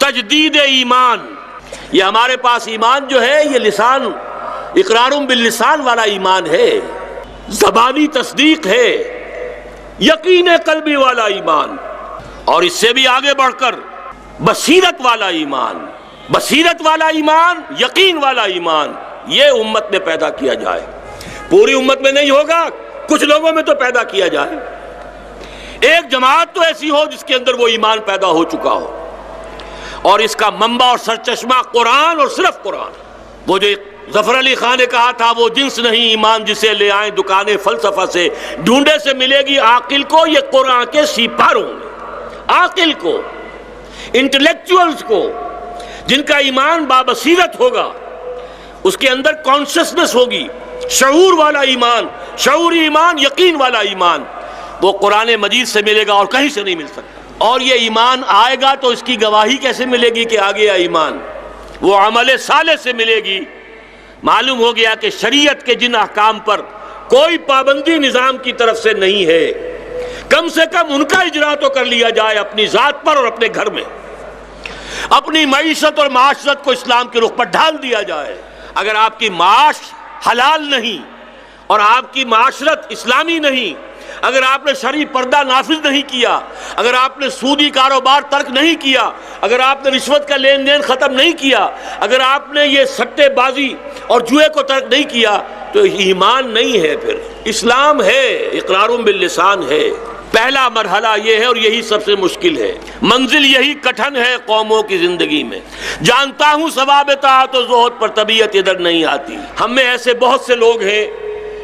تجدید ایمان، یہ ہمارے پاس ایمان جو ہے یہ لسان، اقرار باللسان والا ایمان ہے، زبانی تصدیق ہے، یقین قلبی والا ایمان، اور اس سے بھی آگے بڑھ کر بصیرت والا ایمان، بصیرت والا ایمان، یقین والا ایمان، یہ امت میں پیدا کیا جائے۔ پوری امت میں نہیں ہوگا، کچھ لوگوں میں تو پیدا کیا جائے۔ ایک جماعت تو ایسی ہو جس کے اندر وہ ایمان پیدا ہو چکا ہو، اور اس کا منبع اور سرچشمہ قرآن اور صرف قرآن۔ وہ جو ظفر علی خان نے کہا تھا، وہ جنس نہیں ایمان جسے لے آئیں دکانیں فلسفہ سے، ڈھونڈے سے ملے گی عاقل کو یہ قرآن کے سیپاروں میں۔ عاقل کو، انٹلیکچوئلز کو، جن کا ایمان بابصیرت ہوگا، اس کے اندر کانشسنس ہوگی، شعور والا ایمان، شعوری ایمان، یقین والا ایمان، وہ قرآن مجید سے ملے گا اور کہیں سے نہیں مل سکتا۔ اور یہ ایمان آئے گا تو اس کی گواہی کیسے ملے گی کہ آگے ایمان؟ وہ عمل صالح سے ملے گی۔ معلوم ہو گیا کہ شریعت کے جن احکام پر کوئی پابندی نظام کی طرف سے نہیں ہے، کم سے کم ان کا اجرا تو کر لیا جائے اپنی ذات پر اور اپنے گھر میں، اپنی معیشت اور معاشرت کو اسلام کے رخ پر ڈھال دیا جائے۔ اگر آپ کی معاش حلال نہیں اور آپ کی معاشرت اسلامی نہیں، اگر آپ نے شرعی پردہ نافذ نہیں کیا، اگر آپ نے سودی کاروبار ترک نہیں کیا، اگر آپ نے رشوت کا لین دین ختم نہیں کیا، اگر آپ نے یہ سٹے بازی اور جوئے کو ترک نہیں کیا، تو ایمان نہیں ہے۔ پھر اسلام ہے، اقرار باللسان ہے۔ پہلا مرحلہ یہ ہے اور یہی سب سے مشکل ہے، منزل یہی کٹھن ہے قوموں کی زندگی میں۔ جانتا ہوں ثواب طاعت و زہد پر طبیعت ادھر نہیں آتی۔ ہم میں ایسے بہت سے لوگ ہیں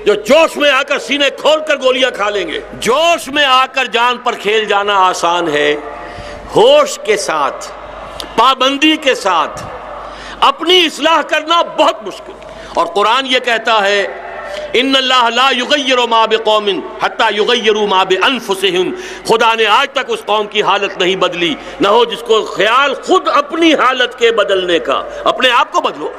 جو جوش میں آ کر سینے کھول کر گولیاں کھا لیں گے۔ جوش میں آ کر جان پر کھیل جانا آسان ہے، ہوش کے ساتھ، پابندی کے ساتھ اپنی اصلاح کرنا بہت مشکل۔ اور قرآن یہ کہتا ہے ان اللہ لا یغیر ما بقوم حتی یغیروا ما بانفسہم، خدا نے آج تک اس قوم کی حالت نہیں بدلی، نہ ہو جس کو خیال خود اپنی حالت کے بدلنے کا۔ اپنے آپ کو بدلو۔